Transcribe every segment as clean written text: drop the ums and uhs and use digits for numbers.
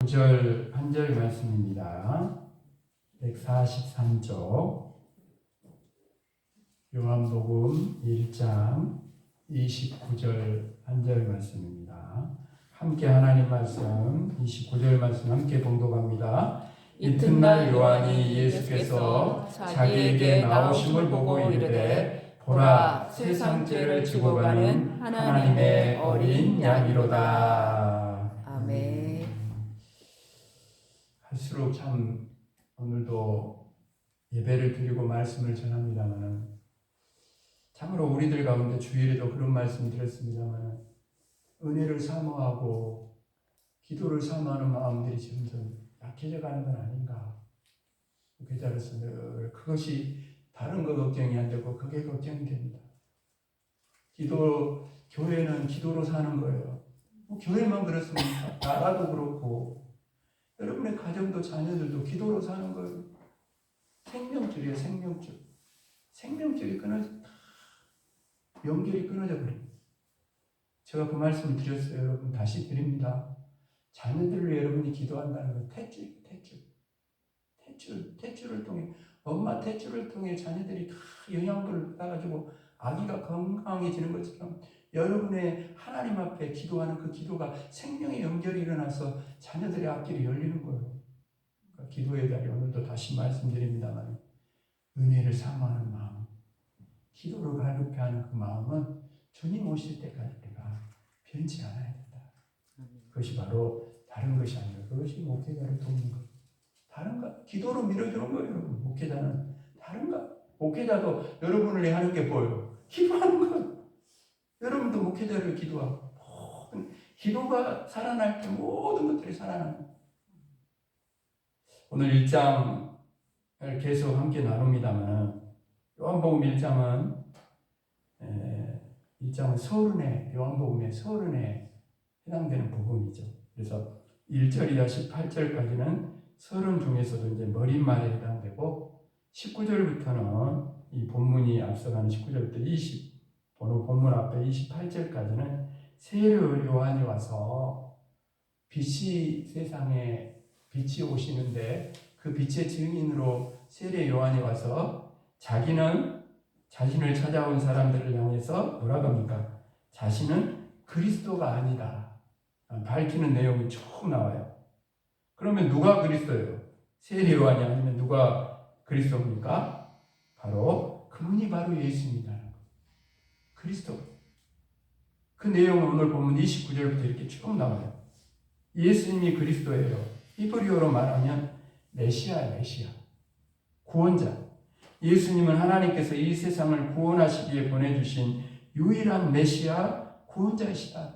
29절 한 절 말씀입니다. 143쪽 요한복음 1장 29절 한 절 말씀입니다. 함께 하나님 말씀 29절 말씀 함께 봉독합니다. 이튿날 요한이 예수께서 자기에게 나오심을 보고 이르되 보라 세상 죄를 지고 가는 하나님의 어린 양이로다. 아멘. 할수록 참 오늘도 예배를 드리고 말씀을 전합니다만 참으로 우리들 가운데 주일에도 그런 말씀 드렸습니다만 은혜를 사모하고 기도를 사모하는 마음들이 점점 약해져 가는 건 아닌가. 교자로서 늘 그것이 다른 거 걱정이 안 되고 그게 걱정이 됩니다. 교회는 기도로 사는 거예요. 교회만 그렇습니까? 나라도 그렇고 여러분의 가정도 자녀들도 기도로 사는 거예요. 생명줄이에요. 생명줄. 생명줄이 연결이 끊어져 버립니다. 제가 그 말씀을 드렸어요. 여러분 다시 드립니다. 자녀들을 위해 여러분이 기도한다는 건 탯줄을 통해 엄마 탯줄을 통해 자녀들이 다 영양분을 받아가지고 아기가 건강해지는 것처럼 여러분의 하나님 앞에 기도하는 그 기도가 생명의 연결이 일어나서 자녀들의 앞길이 열리는 거예요. 그러니까 기도의 자리 오늘도 다시 말씀드립니다만 은혜를 사모하는 마음, 기도를 갈급해 하는 그 마음은 주님 오실 때까지 우리가 변치 않아야 된다. 그것이 바로 다른 것이 아니라 그것이 목회자를 돕는 것. 다른가? 기도로 밀어주는 거예요, 여러분. 목회자는 다른가? 목회자도 여러분을 위해 하는 게 뭐예요? 기도하는 거예요. 여러분도 목회자를 기도하고 기도가 살아날 때 모든 것들이 살아나는 거예요. 오늘 1장을 계속 함께 나눕니다만 요한복음 1장은 요한복음의 서론에 해당되는 부분이죠. 그래서 1절이나 18절까지는 서론 중에서도 이제 머릿말에 해당되고 19절부터는 이 본문이 앞서가는 19절부터 본문 앞에 28절까지는 세례 요한이 와서 세상에 빛이 오시는데 그 빛의 증인으로 세례 요한이 와서 자신을 찾아온 사람들을 향해서 뭐라고 합니까? 자신은 그리스도가 아니다. 밝히는 내용이 쭉 나와요. 그러면 누가 그리스도예요? 세례 요한이 아니면 누가 그리스도입니까? 그분이 바로 예수입니다. 그리스도. 그 내용은 오늘 보면 29절부터 이렇게 쭉 나와요. 예수님이 그리스도예요. 히브리어로 말하면 메시아예요. 메시아. 구원자. 예수님은 하나님께서 이 세상을 구원하시기 위해 보내주신 유일한 메시아 구원자이시다.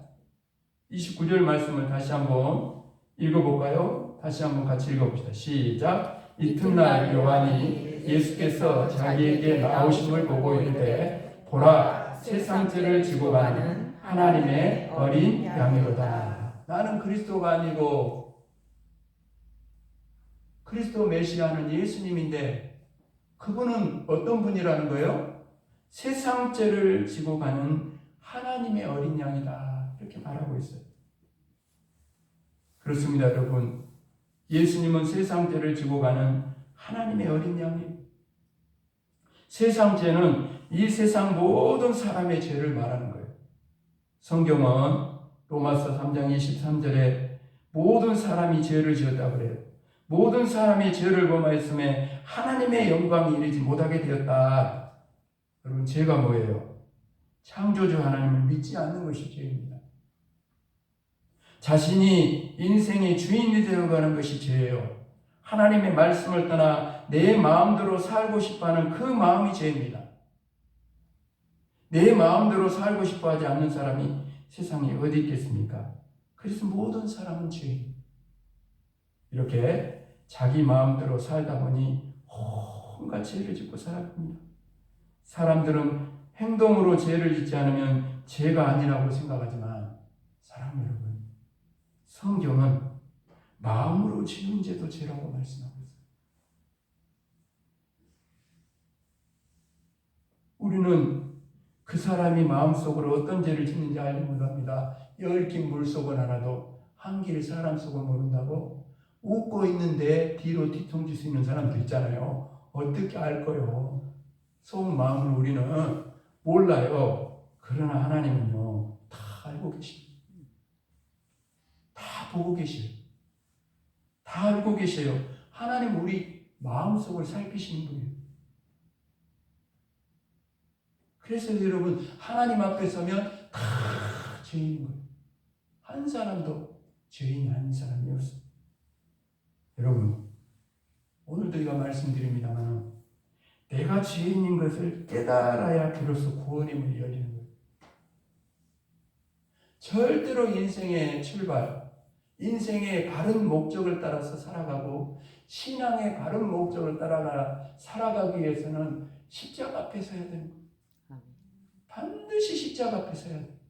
29절 말씀을 다시 한번 읽어볼까요? 다시 한번 같이 읽어봅시다. 시작. 이튿날 요한이 예수께서 자기에게 나오심을 보고 이르되 보라 세상 죄를 지고 가는 하나님의 어린 양이로다. 나는 그리스도가 아니고 그리스도 메시아는 예수님인데 그분은 어떤 분이라는 거예요? 세상 죄를 지고 가는 하나님의 어린 양이다. 이렇게 말하고 있어요. 그렇습니다, 여러분. 예수님은 세상 죄를 지고 가는 하나님의 어린 양이에요. 세상 죄는 이 세상 모든 사람의 죄를 말하는 거예요. 성경은 로마서 3장 23절에 모든 사람이 죄를 지었다고 그래요. 모든 사람이 죄를 범하였음에 하나님의 영광이 이르지 못하게 되었다. 여러분, 죄가 뭐예요? 창조주 하나님을 믿지 않는 것이 죄입니다. 자신이 인생의 주인이 되어가는 것이 죄예요. 하나님의 말씀을 떠나 내 마음대로 살고 싶어하는 그 마음이 죄입니다. 내 마음대로 살고 싶어하지 않는 사람이 세상에 어디 있겠습니까? 그래서 모든 사람은 죄입니다. 이렇게 자기 마음대로 살다 보니 온갖 죄를 짓고 살아갑니다. 사람들은 행동으로 죄를 짓지 않으면 죄가 아니라고 생각하지만 사랑 여러분, 성경은 마음으로 지은 죄도 죄라고 말씀하고 있어요. 우리는 그 사람이 마음속으로 어떤 죄를 짓는지 알지 못합니다. 얽힌 물 속은 알아도 한길 사람 속은 모른다고 웃고 있는데 뒤로 뒤통수 수 있는 사람들 있잖아요. 어떻게 알 거요? 속마음을 우리는 몰라요. 그러나 하나님은요, 다 알고 계십니다. 다 보고 계셔요. 다 알고 계셔요. 하나님 우리 마음속을 살피시는 분이에요. 그래서 여러분, 하나님 앞에 서면 다 죄인인 거예요. 한 사람도 죄인이 아닌 사람이 없어요. 여러분, 오늘도 제가 말씀드립니다만, 내가 죄인인 것을 깨달아야 비로소 구원의 문이 열리는 거예요. 절대로 인생의 출발, 인생의 바른 목적을 따라서 살아가고 신앙의 바른 목적을 따라 살아가기 위해서는 십자가 앞에 서야 되는 거예요. 반드시 십자가 앞에 서야 돼요.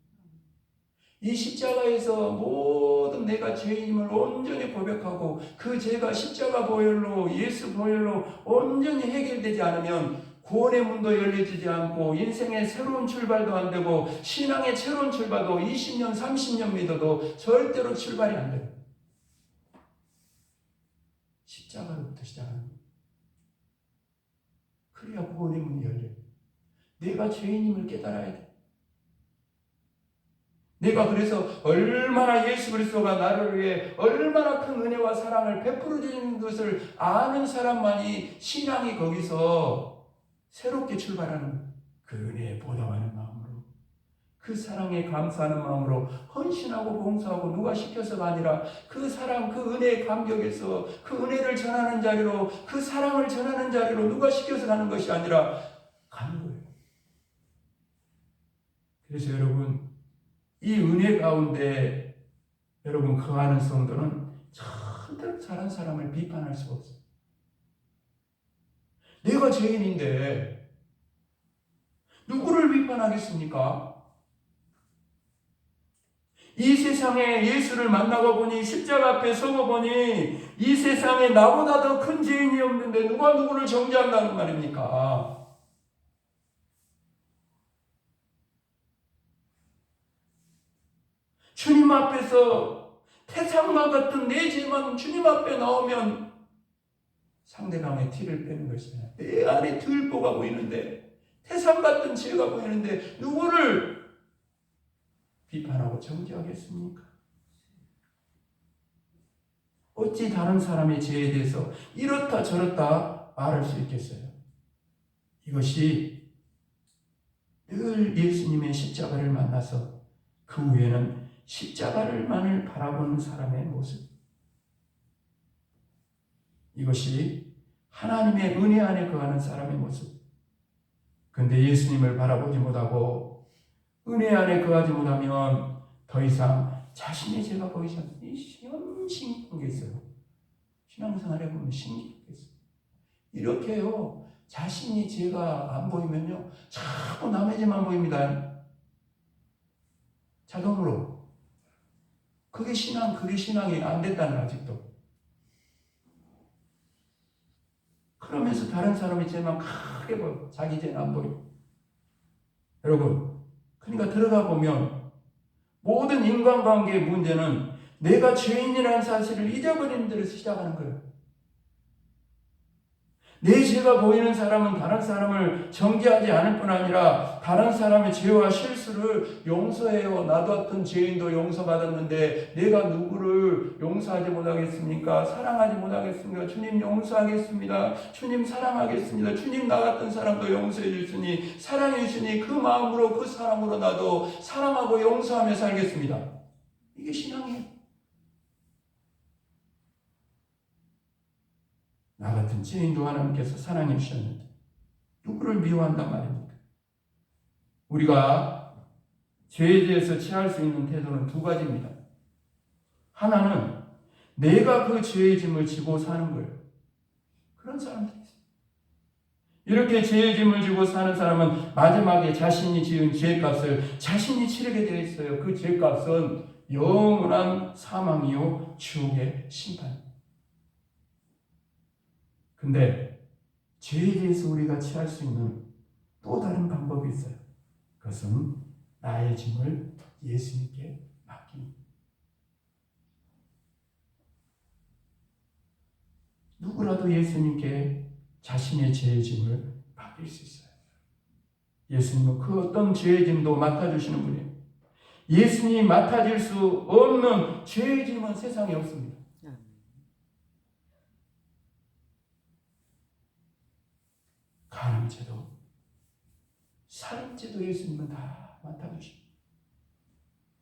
이 십자가에서 모든 내가 죄인임을 온전히 고백하고 그 죄가 십자가 보혈로 예수 보혈로 온전히 해결되지 않으면 구원의 문도 열려지지 않고 인생의 새로운 출발도 안 되고 신앙의 새로운 출발도 20년 30년 믿어도 절대로 출발이 안 돼요. 십자가로부터 시작하는 거예요. 그래야 구원의 문이 열려요. 내가 죄인임을 깨달아야 돼. 내가 그래서 얼마나 예수 그리스도가 나를 위해 얼마나 큰 은혜와 사랑을 베풀어 주는 것을 아는 사람만이 신앙이 거기서 새롭게 출발하는 거예요. 그 은혜에 보답하는 마음으로, 그 사랑에 감사하는 마음으로 헌신하고 봉사하고 누가 시켜서가 아니라 그 사랑, 그 은혜의 감격에서 그 은혜를 전하는 자리로, 그 사랑을 전하는 자리로 누가 시켜서 가는 것이 아니라 가는 거예요. 그래서 여러분, 이 은혜 가운데 여러분 거하는 성도는 절대로 다른 사람을 비판할 수가 없어요. 내가 죄인인데 누구를 비판하겠습니까? 이 세상에 예수를 만나고 보니 십자가 앞에 서고 보니 이 세상에 나보다 더 큰 죄인이 없는데 누가 누구를 정죄한다는 말입니까? 주님 앞에서 태산과 같은 내 죄만 주님 앞에 나오면 상대방의 티를 빼는 것이냐. 내 안에 들보가 보이는데 태산 같은 죄가 보이는데 누구를 비판하고 정죄하겠습니까? 어찌 다른 사람의 죄에 대해서 이렇다 저렇다 말할 수 있겠어요? 이것이 늘 예수님의 십자가를 만나서 그 후에는 십자가를만을 바라보는 사람의 모습. 이것이 하나님의 은혜 안에 거하는 사람의 모습. 그런데 예수님을 바라보지 못하고 은혜 안에 거하지 못하면 더 이상 자신의 죄가 보이지 않는 이 시험 신기한 게 있어요. 신앙생활에 보면 신기한 게 있어요. 이렇게요. 자신이 죄가 안 보이면요. 자꾸 남의 죄만 보입니다. 자동으로. 그게 신앙이 안 됐다는 아직도. 그러면서 다른 사람의 죄만 크게 보여. 자기 죄는 안 보여. 여러분, 그러니까 들어가 보면 모든 인간관계의 문제는 내가 죄인이라는 사실을 잊어버리는 데서 시작하는 거예요. 내 죄가 보이는 사람은 다른 사람을 정죄하지 않을 뿐 아니라 다른 사람의 죄와 실수를 용서해요. 나도 같은 죄인도 용서받았는데 내가 누구를 용서하지 못하겠습니까? 사랑하지 못하겠습니까? 주님 용서하겠습니다. 주님 사랑하겠습니다. 주님 나 같은 사람도 용서해 주시니 사랑해 주시니 그 마음으로 그 사랑으로 나도 사랑하고 용서하며 살겠습니다. 이게 신앙이에요. 나 같은 죄인도 하나님께서 사랑해 주셨는데 누구를 미워한단 말입니까? 우리가 죄에 대해서 취할 수 있는 태도는 두 가지입니다. 하나는 내가 그 죄의 짐을 지고 사는 거예요. 그런 사람들이 있어요. 이렇게 죄의 짐을 지고 사는 사람은 마지막에 자신이 지은 죄값을 자신이 치르게 되어 있어요. 그 죄값은 영원한 사망이요 지옥의 심판입니다. 근데 죄에 대해서 우리가 취할 수 있는 또 다른 방법이 있어요. 그것은 나의 짐을 예수님께 맡깁니다. 누구라도 예수님께 자신의 죄의 짐을 맡길 수 있어요. 예수님은 그 어떤 죄의 짐도 맡아주시는 분이에요. 예수님이 맡아질 수 없는 죄의 짐은 세상에 없습니다. 간음죄도 살인죄도 예수님은 다 맡아주십니다.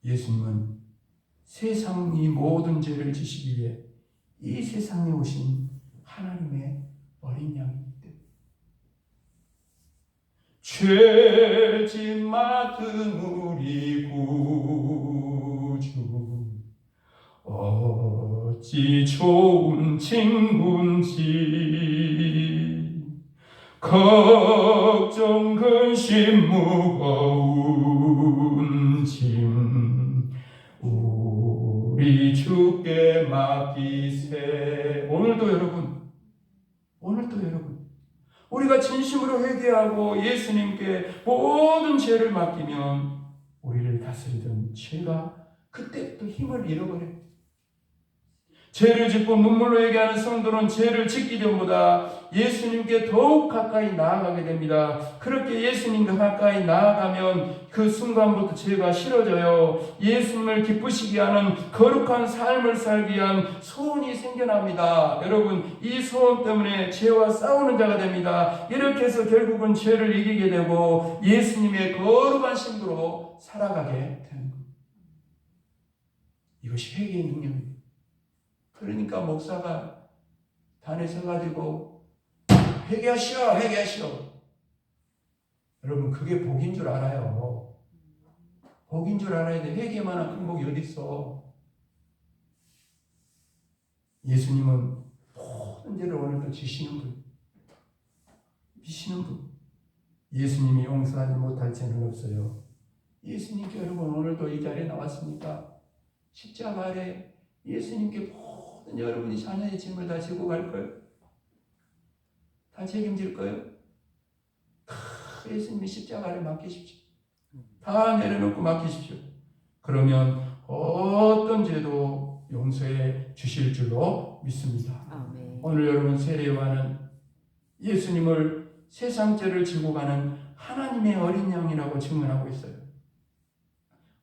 예수님은 세상이 모든 죄를 지시기 위해 이 세상에 오신 하나님의 어린 양이기 때문에 죄짐 맡은 우리 구주 어찌 좋은 친구인지 걱정 근심 무거운 짐 우리 주께 맡기세. 오늘도 여러분 우리가 진심으로 회개하고 예수님께 모든 죄를 맡기면 우리를 다스리던 죄가 그때부터 힘을 잃어버려요. 죄를 짓고 눈물로 얘기하는 성도는 죄를 짓기 전보다 예수님께 더욱 가까이 나아가게 됩니다. 그렇게 예수님과 가까이 나아가면 그 순간부터 죄가 싫어져요. 예수님을 기쁘시게 하는 거룩한 삶을 살기 위한 소원이 생겨납니다. 여러분, 이 소원 때문에 죄와 싸우는 자가 됩니다. 이렇게 해서 결국은 죄를 이기게 되고 예수님의 거룩한 신부로 살아가게 되는 겁니다. 이것이 회개의 능력입니다. 그러니까 목사가 단에 서가지고 회개하시오. 여러분, 그게 복인 줄 알아요. 복인 줄 알아야 돼. 회개만한 큰 복이 어디 있어. 예수님은 모든 죄를 오늘도 지시는 분, 미시는 분. 예수님이 용서하지 못할 죄는 없어요. 예수님께 여러분 오늘도 이 자리에 나왔습니까? 십자가 아래 예수님께 모든 여러분이 자녀의 짐을 다 지고 갈 거예요? 다 책임질 거예요? 다 예수님이 십자가 아래 맡기십시오. 다 내려놓고 맡기십시오. 그러면 어떤 죄도 용서해 주실 줄로 믿습니다. 아멘. 오늘 여러분 세례 요한은 예수님을 세상 죄를 지고 가는 하나님의 어린 양이라고 증언하고 있어요.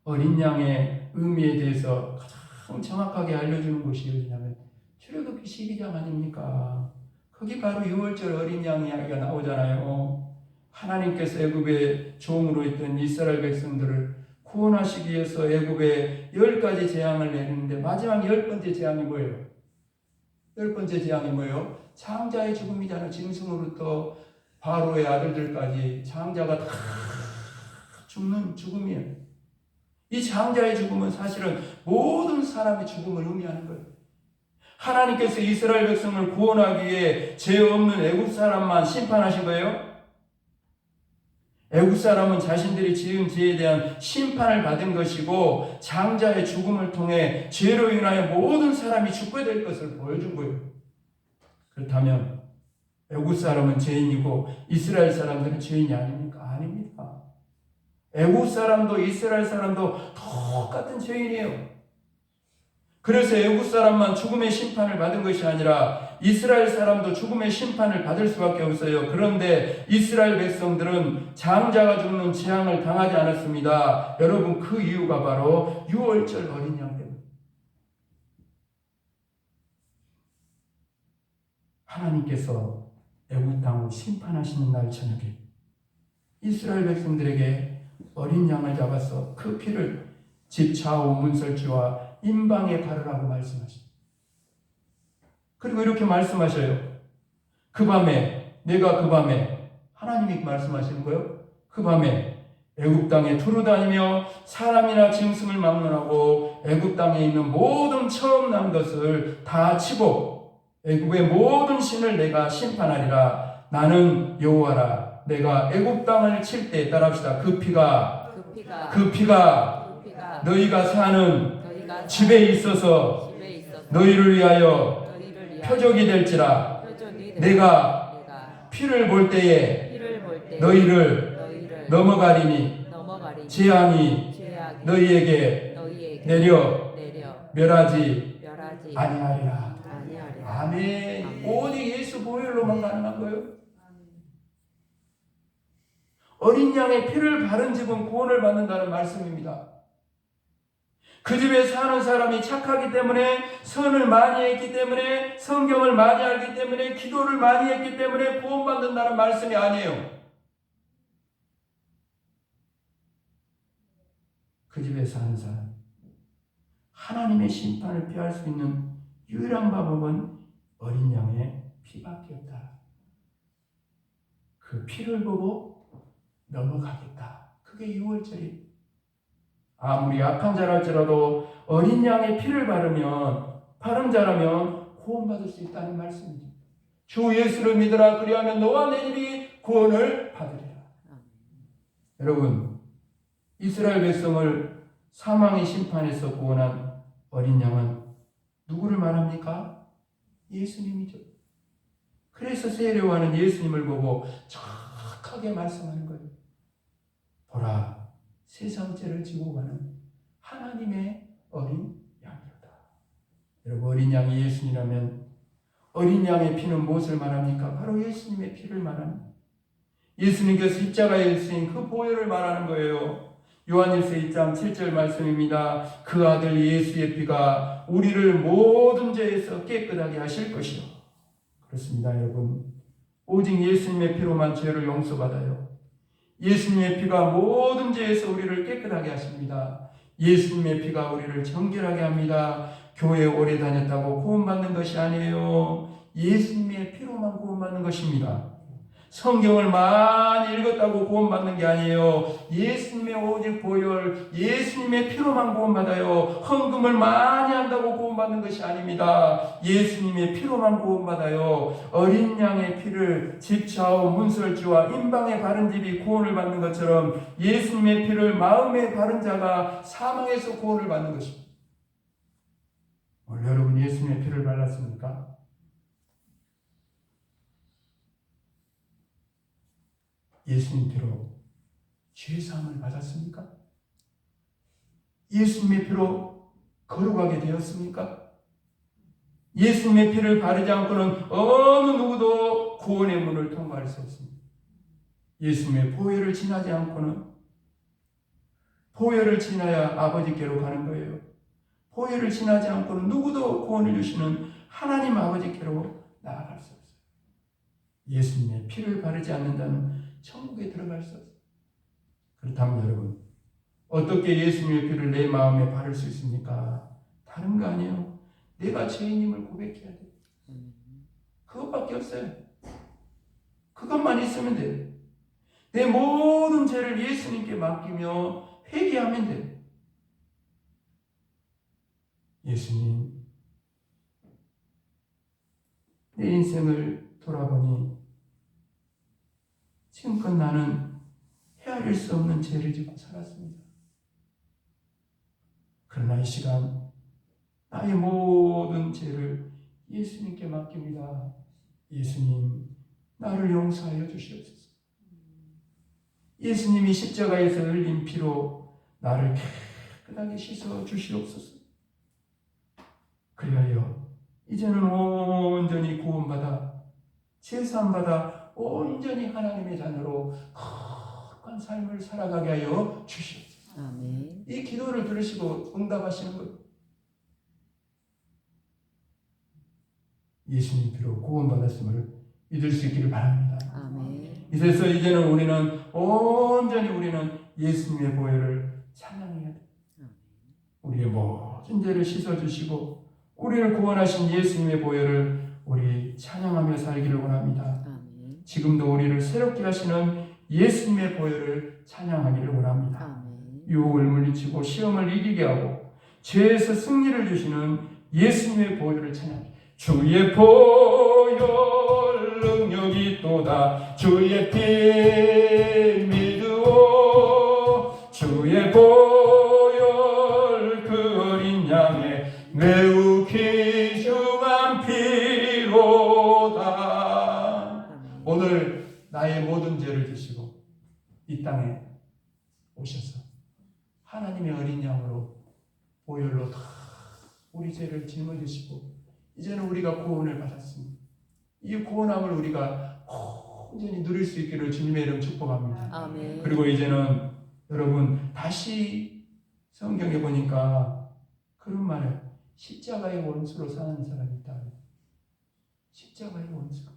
어린 양의 의미에 대해서 가장 정확하게 알려주는 것이 어디냐면 출애굽기 12장 아닙니까? 거기 바로 6월절 어린 양 이야기가 나오잖아요. 하나님께서 애굽의 종으로 있던 이스라엘 백성들을 구원하시기 위해서 애굽에 10가지 재앙을 내리는데 마지막 10번째 재앙이 뭐예요? 10번째 재앙이 뭐예요? 장자의 죽음이잖아요. 짐승으로부터 바로의 아들들까지 장자가 다 죽는 죽음이에요. 이 장자의 죽음은 사실은 모든 사람의 죽음을 의미하는 거예요. 하나님께서 이스라엘 백성을 구원하기 위해 죄 없는 애굽 사람만 심판하신 거예요. 애굽 사람은 자신들이 지은 죄에 대한 심판을 받은 것이고 장자의 죽음을 통해 죄로 인하여 모든 사람이 죽게 될 것을 보여준 거예요. 그렇다면 애굽 사람은 죄인이고 이스라엘 사람들은 죄인이 아닙니까? 아닙니다. 애굽 사람도 이스라엘 사람도 똑같은 죄인이에요. 그래서 애굽 사람만 죽음의 심판을 받은 것이 아니라 이스라엘 사람도 죽음의 심판을 받을 수밖에 없어요. 그런데 이스라엘 백성들은 장자가 죽는 재앙을 당하지 않았습니다. 여러분, 그 이유가 바로 6월절 어린 양 때문에. 하나님께서 애굽 땅을 심판하시는 날 저녁에 이스라엘 백성들에게 어린 양을 잡아서 그 피를 집 좌우 문설주와 임방에 바르라고 말씀하십니다. 그리고 이렇게 말씀하셔요. 그 밤에 하나님이 말씀하시는 거예요. 그 밤에 애굽 땅에 두루다니며 사람이나 짐승을 막론하고 애굽 땅에 있는 모든 처음 난 것을 다 치고 애굽의 모든 신을 내가 심판하리라. 나는 여호와라. 내가 애굽 땅을 칠 때 따라합시다. 그 피가 너희가 사는 집에 있어서 너희를 위하여 표적이 될지라. 내가 피를 볼 때에 너희를 넘어가리니 재앙이 너희에게 내려 멸하지 아니하리라. 아멘. 오직 피로만 가능한 거예요. 어린 양의 피를 바른 집은 구원을 받는다는 말씀입니다. 그 집에 사는 사람이 착하기 때문에, 선을 많이 했기 때문에, 성경을 많이 알기 때문에, 기도를 많이 했기 때문에 구원받는다는 말씀이 아니에요. 그 집에 사는 사람, 하나님의 심판을 피할 수 있는 유일한 방법은 어린 양의 피밖에 없다. 그 피를 보고 넘어가겠다. 그게 6월절이. 아무리 악한 자랄지라도 어린 양의 피를 바른 자라면 구원받을 수 있다는 말씀입니다. 주 예수를 믿으라. 그리하면 너와 내 집이 구원을 받으리라. 여러분, 이스라엘 백성을 사망의 심판에서 구원한 어린 양은 누구를 말합니까? 예수님이죠. 그래서 세례요한은 예수님을 보고 정확하게 말씀하는 거예요. 보라, 세상 죄를 지고 가는 하나님의 어린 양이로다. 여러분, 어린 양이 예수님이라면 어린 양의 피는 무엇을 말합니까? 바로 예수님의 피를 말합니다. 예수님께서 십자가에 쓰인 그 보혈을 말하는 거예요. 요한일서 2장 7절 말씀입니다. 그 아들 예수의 피가 우리를 모든 죄에서 깨끗하게 하실 것이요. 그렇습니다, 여러분. 오직 예수님의 피로만 죄를 용서받아요. 예수님의 피가 모든 죄에서 우리를 깨끗하게 하십니다. 예수님의 피가 우리를 정결하게 합니다. 교회 오래 다녔다고 구원받는 것이 아니에요. 예수님의 피로만 구원받는 것입니다. 성경을 많이 읽었다고 구원받는 게 아니에요. 예수님의 오직 보혈, 예수님의 피로만 구원받아요. 헌금을 많이 한다고 구원받는 것이 아닙니다. 예수님의 피로만 구원받아요. 어린 양의 피를 집 좌우 문설주와 임방에 바른 집이 구원을 받는 것처럼 예수님의 피를 마음에 바른 자가 사망에서 구원을 받는 것입니다. 오늘 여러분 예수님의 피를 발랐습니까? 예수님 피로 죄사함을 받았습니까? 예수님의 피로 거룩하게 되었습니까? 예수님의 피를 바르지 않고는 어느 누구도 구원의 문을 통과할 수 없습니다. 예수님의 보혈을 지나지 않고는, 보혈을 지나야 아버지께로 가는 거예요. 보혈을 지나지 않고는 누구도 구원을 주시는 하나님 아버지께로 나아갈 수 없어요. 예수님의 피를 바르지 않는 자는 천국에 들어갈 수 없어요. 그렇다면 여러분, 어떻게 예수님의 피를 내 마음에 바를 수 있습니까? 다른 거 아니에요. 내가 죄인임을 고백해야 돼요. 그것밖에 없어요. 그것만 있으면 돼요. 내 모든 죄를 예수님께 맡기며 회개하면 돼요. 예수님, 내 인생을 돌아보니 지금껏 나는 헤아릴 수 없는 죄를 짓고 살았습니다. 그러나 이 시간 나의 모든 죄를 예수님께 맡깁니다. 예수님, 나를 용서하여 주시옵소서. 예수님이 십자가에서 흘린 피로 나를 깨끗하게 씻어 주시옵소서. 그리하여 이제는 온전히 구원받아 제사함받아 온전히 하나님의 자녀로 거룩한 삶을 살아가게 하여 주시옵소서. 아멘. 이 기도를 들으시고 응답하시는 것, 예수님 피로 구원받았음을 믿을 수 있기를 바랍니다. 아멘. 이래서 이제는 우리는 온전히 예수님의 보혈을 찬양해야 돼. 우리의 모든 죄를 씻어주시고 우리를 구원하신 예수님의 보혈을 우리 찬양하며 살기를 원합니다. 아멘. 지금도 우리를 새롭게 하시는 예수님의 보혈을 찬양하기를 원합니다. 아멘. 유혹을 물리치고 시험을 이기게 하고 죄에서 승리를 주시는 예수님의 보혈을 찬양합니다. 주의 보혈 능력이 있도다. 주의 피 믿으오. 주의 보혈 그 어린 양의 매우 귀중한 피로다. 오늘 나의 모든 죄를 지시고 이 땅에 오셔서 하나님의 어린 양으로 보혈로 다 우리 죄를 짊어지시고 이제는 우리가 구원을 받았습니다. 이 구원함을 우리가 온전히 누릴 수 있기를 주님의 이름 축복합니다. 아멘. 그리고 이제는 여러분 다시 성경에 보니까 그런 말을 십자가의 원수로 사는 사람이 있다. 십자가의 원수.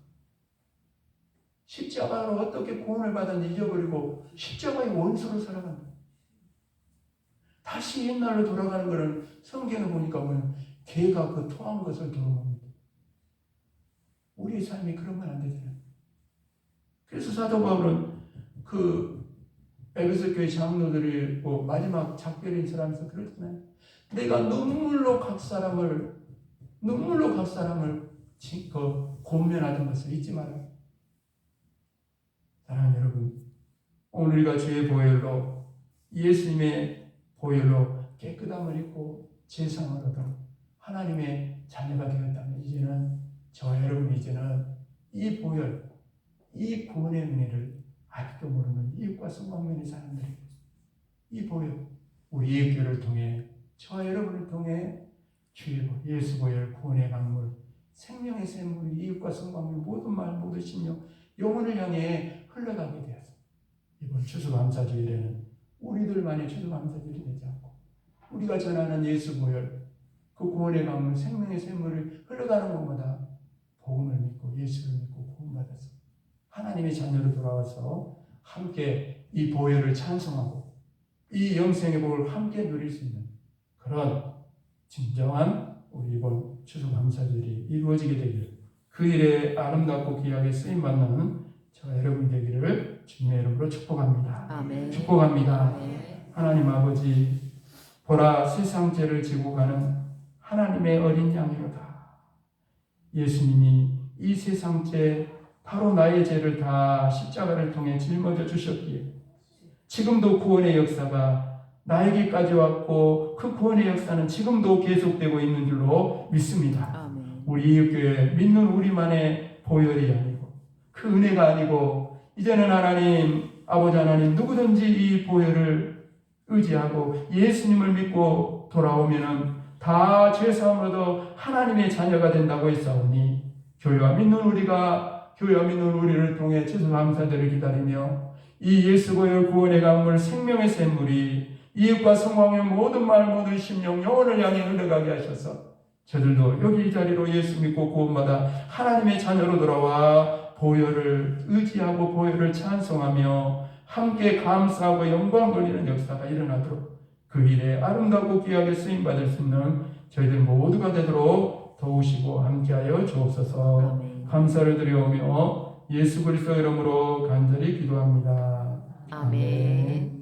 십자가로 어떻게 구원을 받았는지 잊어버리고 십자가의 원수로 살아간다. 다시 옛날로 돌아가는 것은 성경에 보니까 뭐냐, 개가 그 토한 것을 도로먹는다. 우리의 삶이 그러면 안 되잖아요. 그래서 사도 바울은 그 에베소 교회 장로들이 마지막 작별인 사람에서 그랬잖아요. 내가 눈물로 각 사람을 권면하던 것을 잊지 말아요. 사랑하는 여러분, 오늘 우리가 주의 보혈로, 예수님의 보혈로 깨끗함을 입고 죄상을 얻어 하나님의 자녀가 되었다면 이제는 저와 여러분이 이제는 이 보혈, 이 구원의 은혜를 아직도 모르는 이웃과 성광면의 사람들이 이 보혈, 우리 이웃교를 통해 저와 여러분을 통해 주의 보혈, 예수 보혈, 구원의 강물, 생명의 샘물이 이웃과 성광면 모든 말 모든 심령 영혼을 향해 흘러가게 되어서 이번 추수감사주일에는 우리들만의 추수감사주일이 되지 않고 우리가 전하는 예수 보혈, 그 구원의 강물, 생명의 샘물이 흘러가는 곳마다 복음을 믿고 예수를 믿고 구원받아서 하나님의 자녀로 돌아와서 함께 이 보혈을 찬송하고 이 영생의 복을 함께 누릴 수 있는 그런 진정한 우리 이번 추수감사절이 이루어지게 되기를, 그 일에 아름답고 귀하게 쓰임받는 저와 여러분이 되기를 주님의 이름으로 축복합니다. 아멘. 축복합니다. 아멘. 하나님 아버지, 보라 세상 죄를 지고 가는 하나님의 어린 양이로다. 예수님이 이 세상 죄, 바로 나의 죄를 다 십자가를 통해 짊어져 주셨기에 지금도 구원의 역사가 나에게까지 왔고 그 구원의 역사는 지금도 계속되고 있는 줄로 믿습니다. 아멘. 우리 이웃교회 믿는 우리만의 보혈이 아니고 그 은혜가 아니고 이제는 하나님 아버지 하나님 누구든지 이 보혈을 의지하고 예수님을 믿고 돌아오면은 다 죄사함을 얻어 하나님의 자녀가 된다고 했사오니 교회와 믿는 우리를 통해 추수감사절을 기다리며 이 예수 보혈 구원의 강물 생명의 샘물이 이웃과 성광의 모든 말 모든 심령 영혼을 향해 흘러가게 하셔서 저들도 여기 이 자리로 예수 믿고 구원받아 하나님의 자녀로 돌아와 보혈을 의지하고 보혈을 찬송하며 함께 감사하고 영광 돌리는 역사가 일어나도록 그 일에 아름답고 귀하게 쓰임받을 수 있는 저희들 모두가 되도록 도우시고 함께하여 주옵소서. 아멘. 감사를 드리오며 예수 그리스도 이름으로 간절히 기도합니다. 아멘.